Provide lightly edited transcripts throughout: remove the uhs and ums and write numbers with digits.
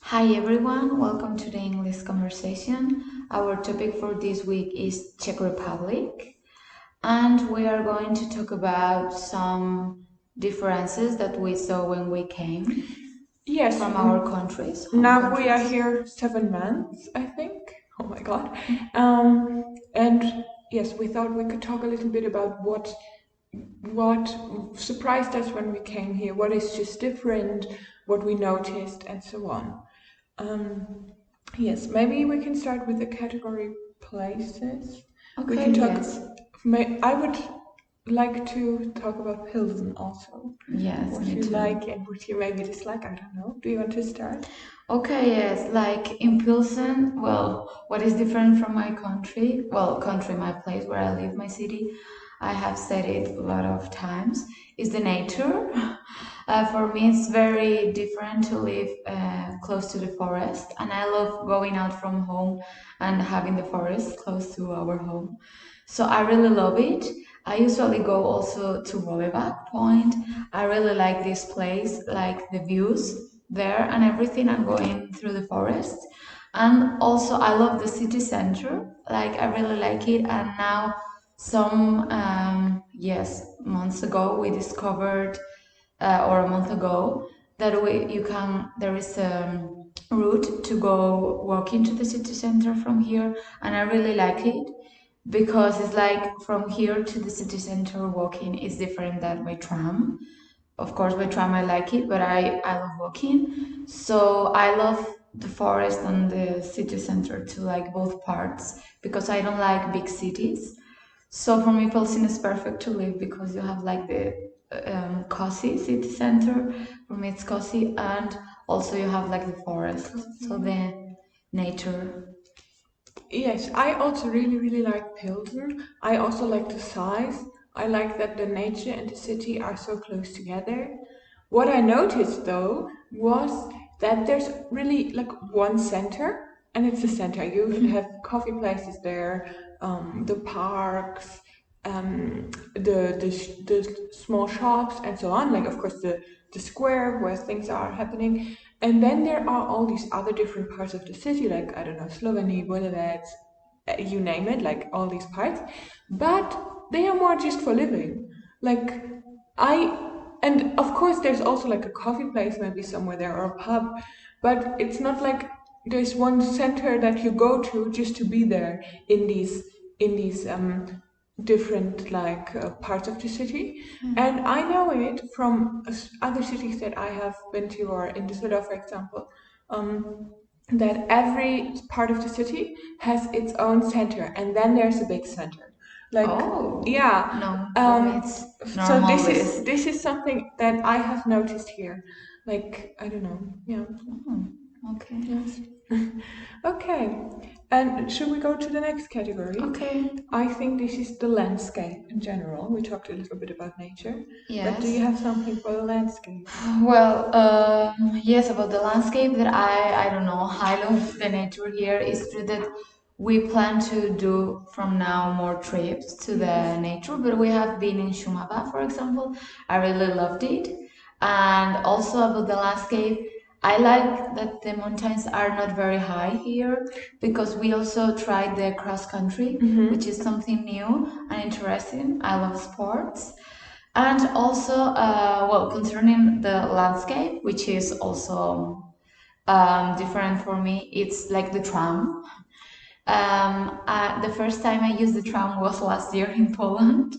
Hi everyone, welcome to the English conversation. Our topic for this week is Czech Republic, and we are going to talk about some differences that we saw when we came Yes, from our countries. now we are here 7 months, I think. Oh my god. And yes, we thought we could talk a little bit about what surprised us when we came here, what is just different, what we noticed, and so on. Yes, maybe we can start with the category places. We Okay, can talk. yes. I would like to talk about Pilsen also. Yes, What me you too. like and what you maybe dislike. I don't know. Do you want to start? Okay, yes, like in Pilsen, well, what is different from my country? Well, country, my place where I live, my city, I have said it a lot of times, is the nature. For me, it's very different to live close to the forest, and I love going out from home and having the forest close to our home. So I really love it. I usually go also to Volleyball Point. I really like this place, like the views there and everything, and going through the forest. And also, I love the city center. Like I really like it. And now, some months ago, we discovered, or a month ago, that there is a route to go walk into the city center from here, and I really like it because it's like from here to the city center walking is different than by tram. Of course, by tram I like it, but I love walking. So I love the forest and the city center too, like both parts, because I don't like big cities. So for me, Pilsen is perfect to live because you have like the cozy city center. For me, it's cozy, and also you have like the forest, so the nature. Yes, I also really like Pilsen. I also like the size. I like that the nature and the city are so close together. What I noticed though was that there's really like one center, and it's the center. You have coffee places there, the parks, the small shops, and so on. Like of course the square where things are happening, and then there are all these other different parts of the city, like I don't know, Slovenia, Bolivec, you name it, like all these parts, but they are more just for living. Like I and of course there's also like a coffee place maybe somewhere there or a pub, but it's not like there's one center that you go to just to be there in these different like parts of the city. And I know it from other cities that I have been to, or in Düsseldorf for example, that every part of the city has its own center, and then there's a big center. Like, Oh, yeah. no, for me it's So normal list. this is something that I have noticed here. Like, I don't know. Yeah. Okay. Yes. Okay. And should we go to the next category? Okay. I think this is the landscape in general. We talked a little bit about nature. But do you Yes. have something for the landscape? Well, yes, about the landscape that I don't know. I love the nature here. It's true that we plan to do from now more trips to the nature, but we have been in Shumaba, for example. I really loved it. And also about the landscape, I like that the mountains are not very high here because we also tried the cross country, which is something new and interesting. I love sports. And also, well, concerning the landscape, which is also different for me, it's like the tram. The first time I used the tram was last year in Poland.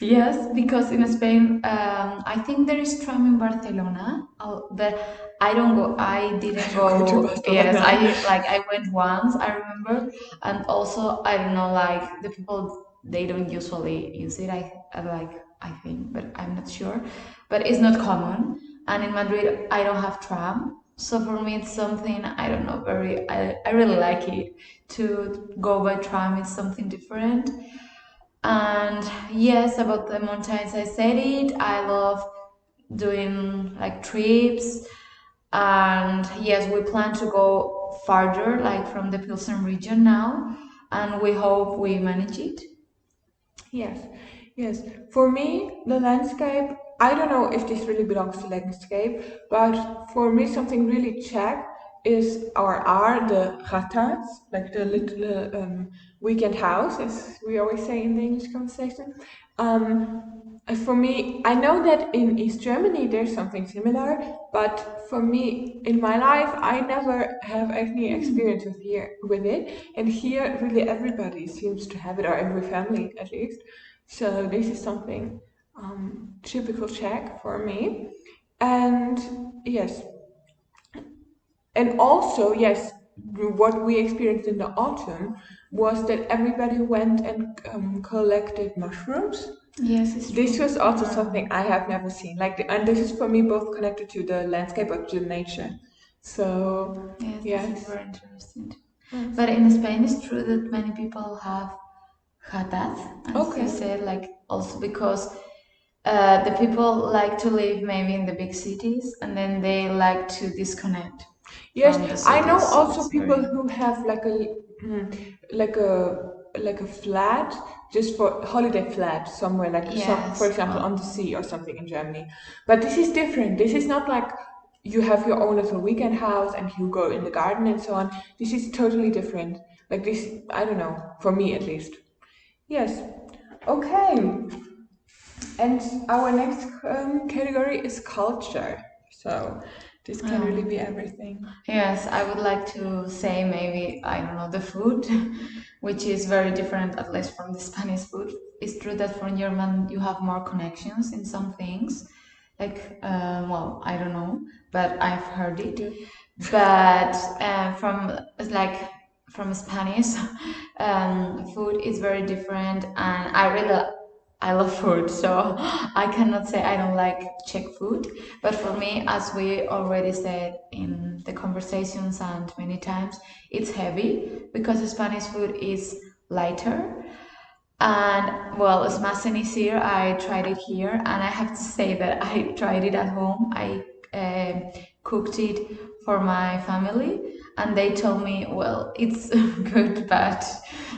Yes, because in Spain, I think there is tram in Barcelona, but I don't go. I didn't Go to go. Yes, Barcelona. I went once. I remember, and also I don't know. Like the people, they don't usually use it. I think, but I'm not sure. But it's not common. And in Madrid, I don't have tram, so for me, it's something I don't know. I really like it to go by tram. It's something different. And yes, about the mountains, I said it. I love doing like trips. And yes, we plan to go farther, like from the Pilsen region now. And we hope we manage it. Yes, yes. For me, the landscape, I don't know if this really belongs to landscape, but for me, something really Czech are the gatas, like the little weekend house, as we always say in the English conversation. For me, I know that in East Germany there's something similar, but for me, in my life, I never have any experience with it. And here, really everybody seems to have it, or every family at least. So this is something typical Czech for me. And yes, and also, yes, what we experienced in the autumn was that everybody went and collected mushrooms. Yes, it's This true. was also something I have never seen. And this is for me both connected to the landscape of the nature. So Yes, this is very interesting. Yes. But in Spain, it's true that many people have hatas, as Okay. you said, like also because the people like to live maybe in the big cities, and then they like to disconnect. Yes, from the I know cities, so also it's people very- who have like a flat, just for holiday flat somewhere, like Yes, for example, on the sea or something in Germany. But this is different. This is not like you have your own little weekend house and you go in the garden and so on. This is totally different. Like this, I don't know, for me at least. Yes. Okay. And our next category is culture. So this can really be everything. Yes, I would like to say maybe, I don't know, the food, which is very different, at least from the Spanish food. It's true that from German you have more connections in some things. Like, well, I don't know, but I've heard it. But from Spanish, food is very different, and I love food, so I cannot say I don't like Czech food. But for me, as we already said in the conversations and many times, it's heavy because Spanish food is lighter. And well, it's much easier. I tried it here, and I have to say that I tried it at home. I cooked it for my family, and they told me, well, it's good, but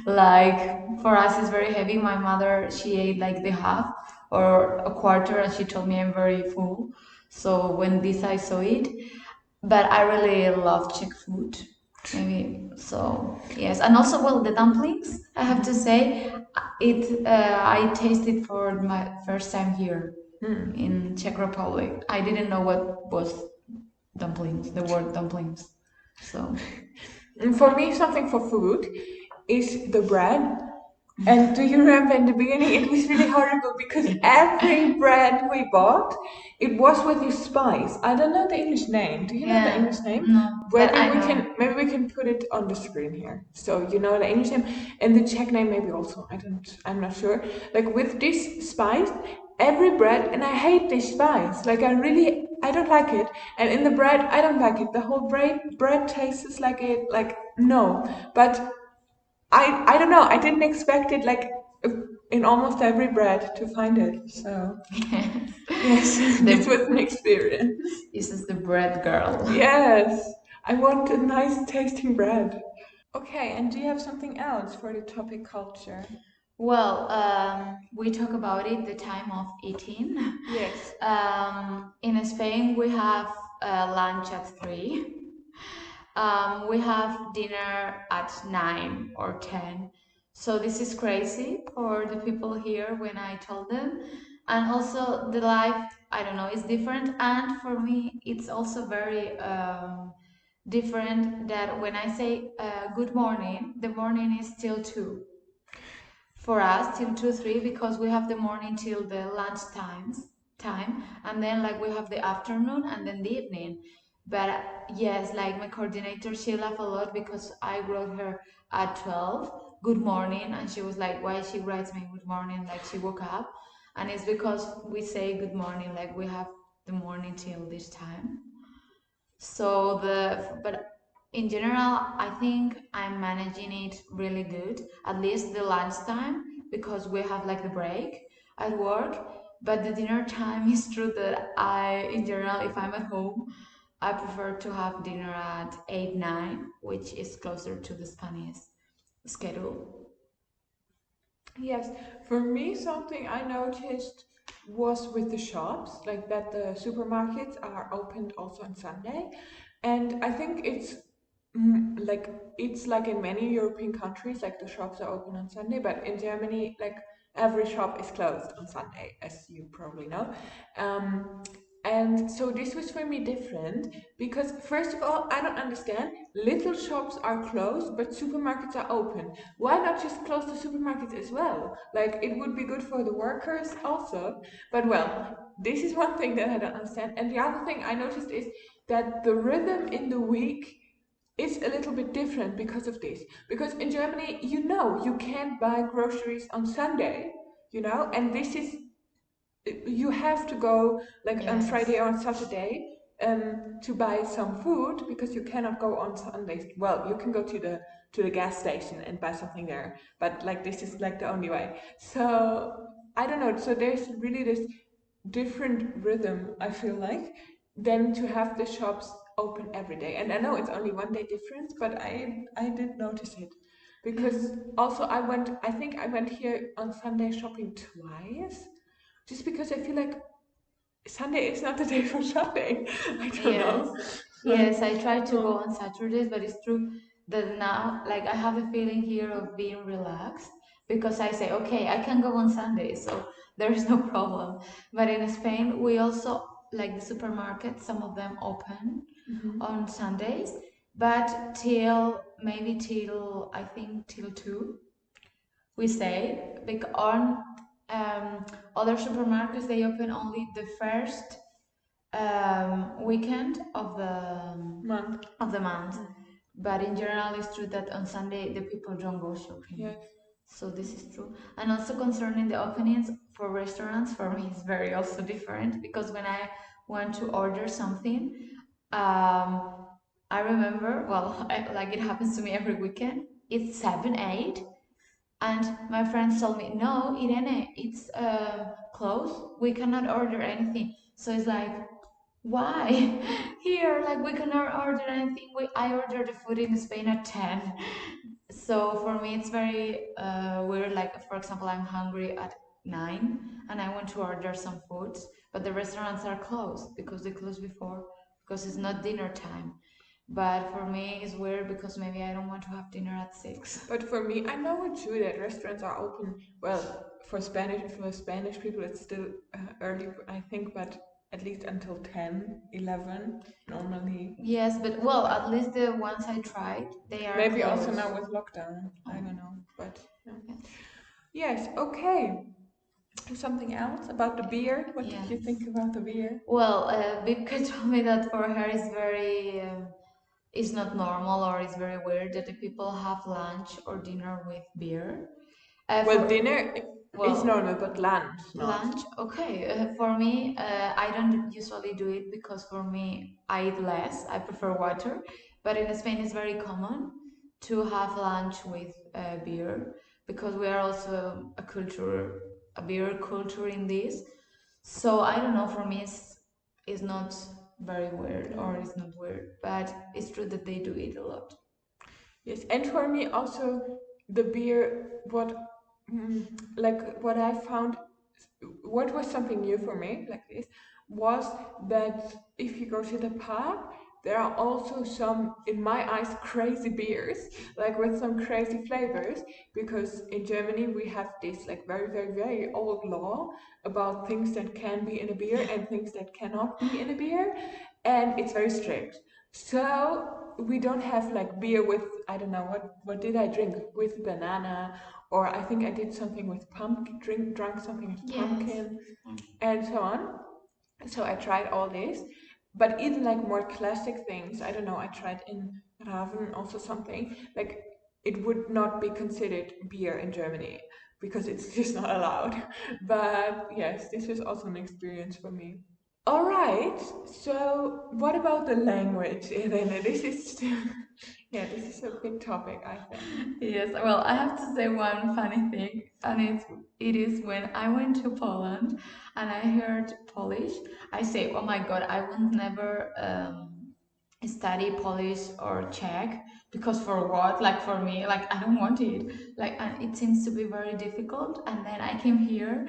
like for us, it's very heavy. My mother, she ate like the half or a quarter, and she told me I'm very full. So when this I saw it, but I really love Czech food. Maybe so, yes, and also well the dumplings. I have to say, I tasted for my first time here in Czech Republic. I didn't know what was dumplings, the word dumplings. So And for me, something for food is the bread. And do you remember in the beginning it was really horrible because every bread we bought, it was with this spice. I don't know the English name. Do you know the yeah, English name? no, but I know. Maybe we can put it on the screen here. So you know the English name and the Czech name maybe also. I'm not sure. Like with this spice, every bread, and I hate this spice. Like I don't like it. And in the bread, I don't like it. The whole bread tastes like it. Like no, but I don't know. I didn't expect it like in almost every bread to find it. So yes, this was an experience. This is the bread girl. Yes, I want a nice tasting bread. Okay, and do you have something else for the topic culture? Well, we talk about it, the time of eating. Yes. In Spain, we have lunch at 3. We have dinner at 9 or 10. So this is crazy for the people here when I told them. And also the life, I don't know, is different. And for me, it's also very different that when I say good morning, the morning is till 2 for us till 2 3 because we have the morning till the lunch time, and then like we have the afternoon and then the evening. But yes, like my coordinator, she laughed a lot because I wrote her at 12 good morning, and she was like, why she writes me good morning like she woke up. And it's because we say good morning like we have the morning till this time. So but in general, I think I'm managing it really good, at least the lunchtime, because we have like the break at work. But the dinner time is true that in general, if I'm at home, I prefer to have dinner at 8, 9, which is closer to the Spanish schedule. Yes, for me, something I noticed was with the shops, like that the supermarkets are opened also on Sunday. And I think it's like in many European countries, like the shops are open on Sunday, but in Germany, like every shop is closed on Sunday, as you probably know. And so this was for me different because, first of all, I don't understand. Little shops are closed, but supermarkets are open. Why not just close the supermarkets as well? Like, it would be good for the workers also. But well, this is one thing that I don't understand. And the other thing I noticed is that the rhythm in the week is a little bit different because of this. Because in Germany, you can't buy groceries on Sunday, and this is, you have to go like on Friday or on Saturday to buy some food because you cannot go on Sundays. Well, you can go to the gas station and buy something there, but like this is like the only way. So I don't know. So there's really this different rhythm, I feel like, than to have the shops open every day. And I know it's only one day difference, but I did notice it. Because also I think I went here on Sunday shopping twice just because I feel like Sunday is not the day for shopping. I don't know. Yes, I try to go on Saturdays, but it's true that now, like, I have a feeling here of being relaxed because I say, okay, I can go on Sundays, so there is no problem. But in Spain, we also, like the supermarket, some of them open on Sundays, but maybe till, I think, till 2, we say, because on other supermarkets, they open only the first weekend of the month. But in general, it's true that on Sunday the people don't go shopping. Yes. So this is true. And also concerning the openings for restaurants, for me it's very also different because when I want to order something, I remember, well, like it happens to me every weekend. It's 7, 8, and my friends told me, no, Irene, it's closed. We cannot order anything. So it's like, why? Here, like we cannot order anything. I ordered the food in Spain at 10. So for me, it's very weird. Like, for example, I'm hungry at 9 and I want to order some foods, but the restaurants are closed because they closed before because it's not dinner time. But for me, it's weird because maybe I don't want to have dinner at 6. But for me, I know it too that restaurants are open. Well, for Spanish people, it's still early, I think, but at least until 10, 11 normally. Yes, but well, at least the ones I tried, they are Maybe closed. also now with lockdown. I don't know, but yeah. Yes. Okay. Something else about the beer? What did you think about the beer? Well, Wiebke told me that for her it's not normal or it's very weird that the people have lunch or dinner with beer. Well, dinner is normal, but lunch not. Lunch, okay. For me, I don't usually do it because for me, I eat less. I prefer water. But in Spain, it's very common to have lunch with beer because we are also a beer culture in this. So I don't know. For me, it's not very weird or it's not weird, but it's true that they do it a lot. Yes, and for me also the beer. What I found, what was something new for me like this, was that if you go to the pub, there are also some, in my eyes, crazy beers, like with some crazy flavors, because in Germany we have this like very, very, very old law about things that can be in a beer and things that cannot be in a beer, and it's very strict. So we don't have like beer with, I don't know, what did I drink with banana, or I think I did something with pumpkin, drank something with pumpkin, and so on. So I tried all this, but even like more classic things, I don't know, I tried in Raven also something, like it would not be considered beer in Germany because it's just not allowed. But yes, this was also an experience for me. All right, so what about the language, Irene? This is this is a big topic, I think. Yes, well, I have to say one funny thing, and it is when I went to Poland and I heard Polish, I say, oh my God, I will never study Polish or Czech because for what? Like for me, like I don't want it. Like and it seems to be very difficult. And then I came here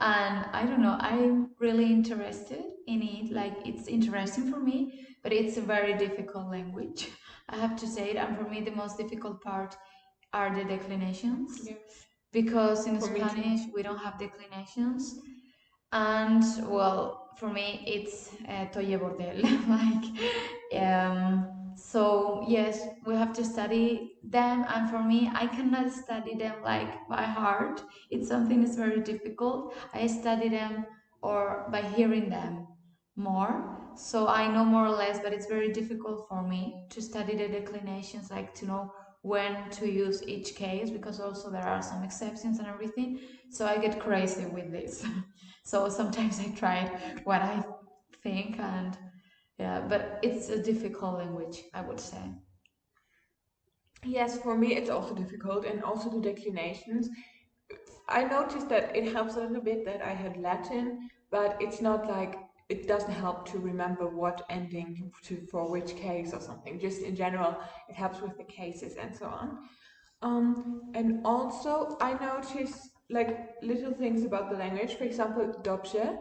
And I don't know, I'm really interested in it. Like, it's interesting for me, but it's a very difficult language. I have to say it. And for me, the most difficult part are the declinations. Yes. Because in For me too. Spanish, we don't have declinations. And well, for me, it's toye bordel. So yes, we have to study them, and for me, I cannot study them like by heart. It's something that's very difficult. I study them or by hearing them more, so I know more or less, but it's very difficult for me to study the declinations, like to know when to use each case, because also there are some exceptions and everything. So I get crazy with this. So sometimes I tried what I think, and yeah, but it's a difficult language, I would say. Yes, for me it's also difficult, and also the declinations. I noticed that it helps a little bit that I had Latin, but it's not like it doesn't help to remember what ending for which case or something. Just in general, it helps with the cases and so on. And also I noticed like little things about the language. For example, dobrze.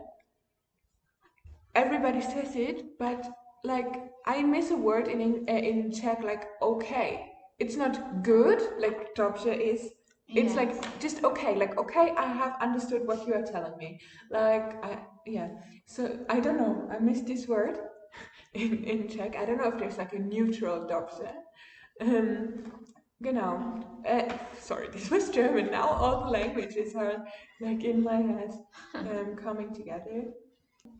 Everybody says it, but like I miss a word in Czech, like okay. It's not good, like dobrze is. It's Yes. like just okay, like okay, I have understood what you are telling me. Yeah. So I don't know. I miss this word in Czech. I don't know if there's like a neutral dobrze. Genau. Sorry, this was German. Now all the languages are like in my head coming together.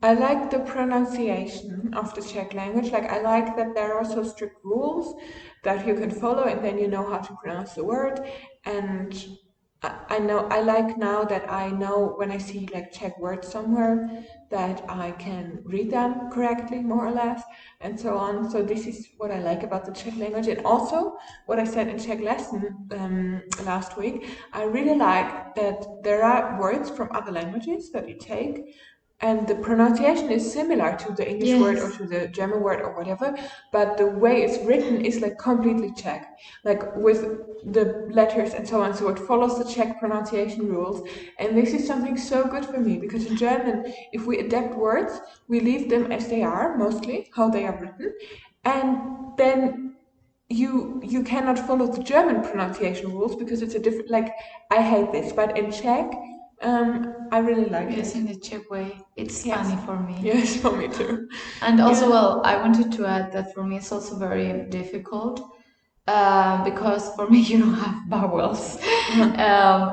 I like the pronunciation of the Czech language. Like, I like that there are so strict rules that you can follow, and then you know how to pronounce the word. And I know, I like now that I know when I see like Czech words somewhere that I can read them correctly, more or less, and so on. So this is what I like about the Czech language. And also what I said in Czech lesson last week, I really like that there are words from other languages that you take, and the pronunciation is similar to the English word or Yes. to the German word or whatever, but the way it's written is like completely Czech, like with the letters and so on. So it follows the Czech pronunciation rules, and this is something so good for me, because in German, if we adapt words, we leave them as they are, mostly how they are written, and then you cannot follow the German pronunciation rules because it's a different, like, I hate this, but in Czech, I really like Yes, it. in the Czech way. It's Yes. funny for me. Yes, for me too. And also, Yeah. well, I wanted to add that for me it's also very difficult, because for me you don't have vowels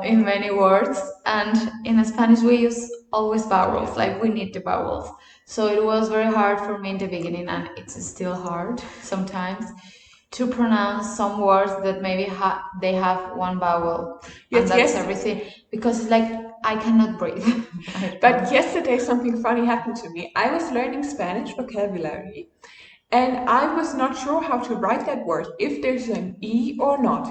in many words, and in Spanish we use always vowels, like we need the vowels. So it was very hard for me in the beginning, and it's still hard sometimes to pronounce some words that maybe they have one vowel, Yes, and that's yes. everything, because it's like I cannot breathe. But yesterday something funny happened to me. I was learning Spanish vocabulary, and I was not sure how to write that word, if there's an E or not.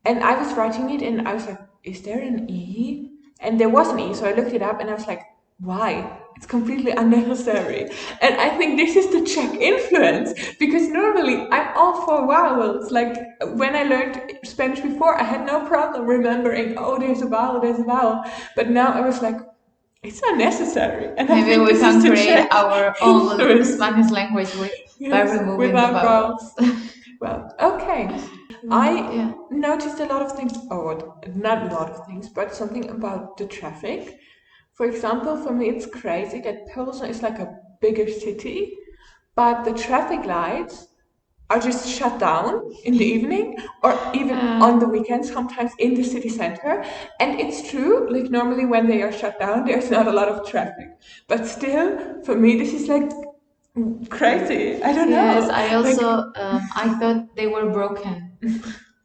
And I was writing it, and I was like, is there an E? And there was an E, so I looked it up, and I was like, why? It's completely unnecessary. And I think this is the Czech influence, because normally I'm all for vowels. Like, when I learned Spanish before, I had no problem remembering, oh, there's a vowel, there's a vowel. But now I was like, it's unnecessary. And I Maybe think we this can is the create Czech our own influence. Spanish language by Yes, removing the without vowels. Well, okay. I Yeah. noticed a lot of things, or not a lot of things, but something about the traffic. For example, for me, it's crazy that Pilsen is like a bigger city, but the traffic lights are just shut down in the evening, or even on the weekends, sometimes in the city center. And it's true, like normally when they are shut down, there's not a lot of traffic. But still, for me, this is like crazy. I don't Yes, know. I Like, also I thought they were broken.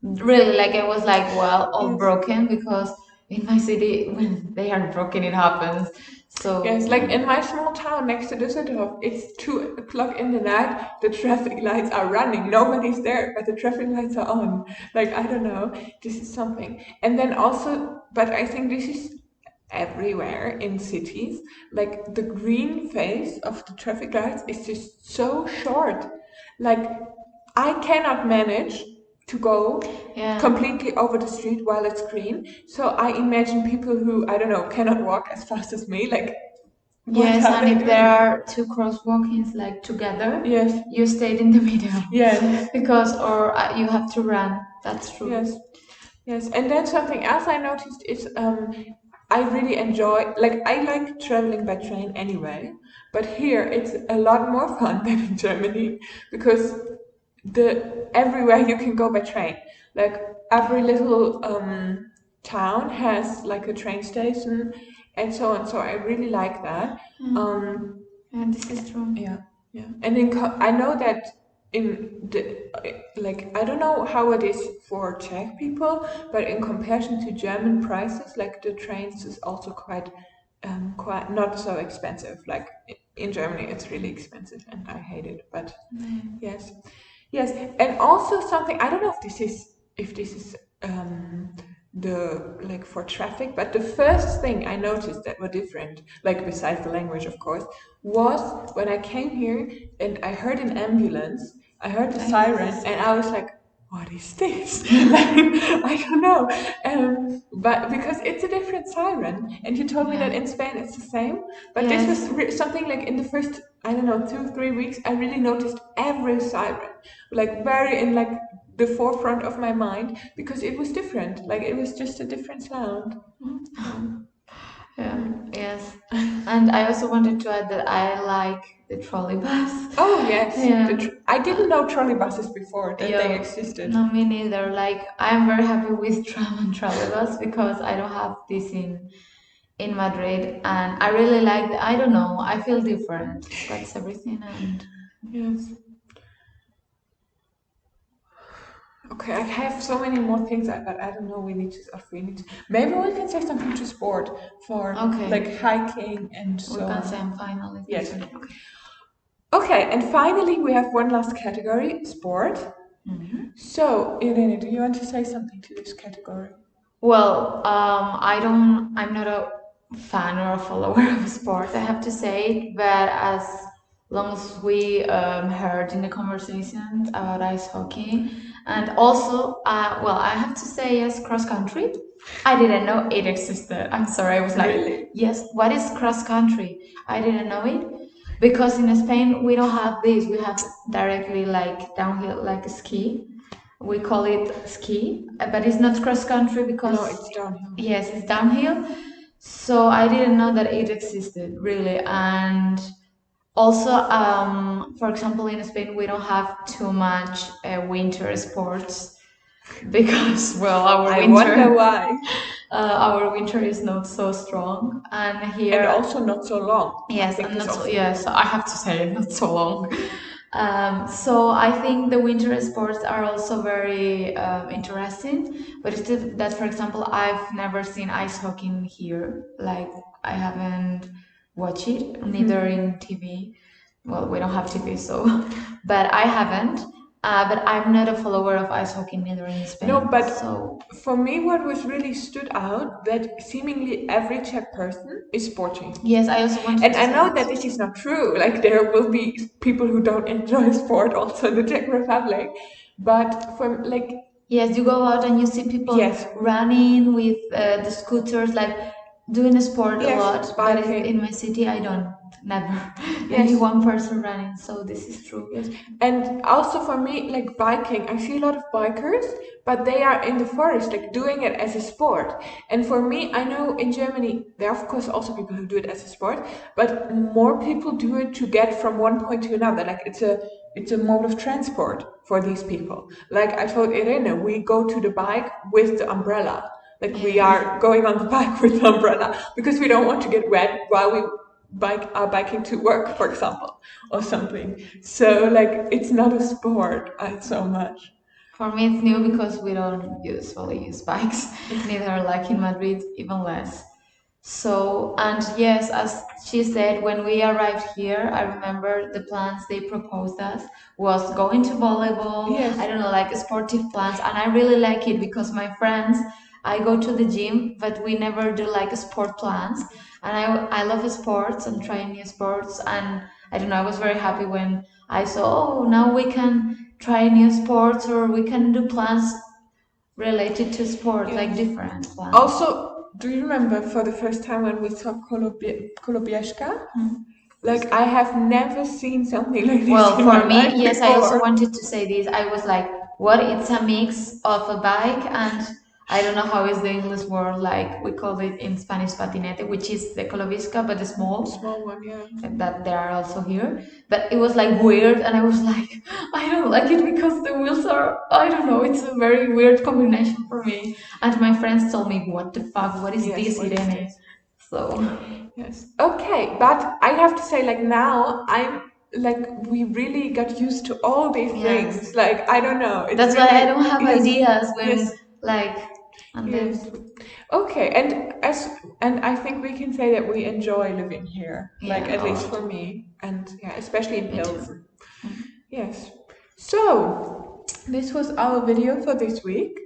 Really, like I was like, well, all yes. broken, because in my city when they are broken, it happens. So Yes, like in my small town next to Düsseldorf, it's 2 o'clock in the night, the traffic lights are running. Nobody's there, but the traffic lights are on. Like, I don't know, this is something. And then also, but I think this is everywhere in cities, like the green phase of the traffic lights is just so short. Like, I cannot manage to go Yeah. completely over the street while it's green. So I imagine people who, I don't know, cannot walk as fast as me, like, what Yes, are and they if doing? there are two crosswalkings like together, Yes, you stayed in the middle. yes, Because, or you have to run. That's true. yes, yes. And then something else I noticed is I really enjoy, like, I like traveling by train anyway, but here it's a lot more fun than in Germany because everywhere you can go by train. Like every little town has like a train station and so on. So I really like that. Yeah, this is true. Yeah, yeah. And I know that in the like I don't know how it is for Czech people, but in comparison to German prices, like the trains is also quite not so expensive. Like in Germany, it's really expensive, and I hate it. But yes, yes, and also something I don't know if this is the like for traffic, but the first thing I noticed that were different, like besides the language, of course, was when I came here and I heard an ambulance, I heard the siren, and I was like, what is this? Like, I don't know. But because it's a different siren, and you told me that in Spain it's the same. But this was something like in the first, I don't know, 2-3 weeks, I really noticed every siren, like very in like the forefront of my mind because it was different. Like it was just a different sound. Yes. And I also wanted to add that I like the trolley bus. Oh yes, Yeah. I didn't know trolley buses before that they existed. No, me neither. Like I'm very happy with tram and trolley bus because I don't have this in Madrid, and I really like. I don't know. I feel different. That's everything. And yes. Okay, I have so many more things, but I don't know. We need to. Maybe we can say something to sport for like hiking and so on. We can say I'm finally. Yes. Okay, and finally we have one last category: sport. So, Irene, do you want to say something to this category? Well, I'm not a fan or a follower of sports, I have to say, but as long as we heard in the conversations about ice hockey, and also, well, I have to say yes, cross country. I didn't know it existed. I'm sorry, I was like, Really? yes, what is cross country? I didn't know it because in Spain we don't have this. We have directly like downhill, like a ski. We call it ski, but it's not cross country because no, it's downhill. Yes, it's downhill. So I didn't know that it existed really, and also, for example, in Spain we don't have too much winter sports because well, I wonder why. Our winter is not so strong, and here and also not so long. Yes, and not so, yes, I have to say not so long. So I think the winter sports are also very interesting, but it's just that, for example, I've never seen ice hockey here. Like I haven't watched it, neither in TV. Well, we don't have TV, so, but I haven't. But I'm not a follower of ice hockey neither in Spain. No, but so for me, what was really stood out that seemingly every Czech person is sporting. Yes, I also want. And I know that this is not true. Like there will be people who don't enjoy sport also in the Czech Republic, but from like yes, you go out and you see people running with the scooters, like doing sport a lot. But in my city, I don't. Never. Only one person running, so this is true. Yes. And also for me, like biking, I see a lot of bikers, but they are in the forest, like doing it as a sport. And for me, I know in Germany, there are of course also people who do it as a sport, but more people do it to get from one point to another. Like it's a mode of transport for these people. Like I told Irene, we go to the bike with the umbrella. Like we are going on the bike with the umbrella because we don't want to get wet while we are biking to work, for example, or something. So like it's not a sport so much. For me, it's new because we don't usually use bikes, neither like in Madrid, even less. So, and yes, as she said, when we arrived here, I remember the plans they proposed us was going to volleyball. I don't know, like sportive plans, and I really like it because my friends, I go to the gym, but we never do like sport plans. And I love sports and trying new sports, and I don't know, I was very happy when I saw, oh, now we can try new sports, or we can do plans related to sport, like different plans. Also, do you remember for the first time when we saw Kolobieżka? Like, I have never seen something like this. Well, in for my me, life yes, I before. also wanted to say this. I was like, what? It's a mix of a bike and I don't know how is the English word, like we call it in Spanish patinete, which is the colovisca, but the small one, yeah. that there are also here. But it was like weird, and I was like, I don't like it because the wheels are, I don't know, it's a very weird combination for me. And my friends told me, what the fuck, what is this, Irene? So yes, okay, but I have to say, like, now I'm like, we really got used to all these things. Like, I don't know. It's that's really, why I don't have ideas when like. And yes. then, okay, and I think we can say that we enjoy living here, like at least for me, and especially in Pilsen. Yes. So this was our video for this week.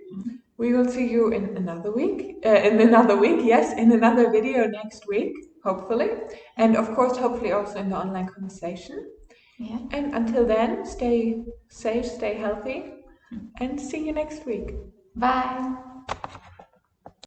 We will see you in another week. In another video next week, hopefully, and of course, hopefully also in the online conversation. Yeah. And until then, stay safe, stay healthy, and see you next week. Bye.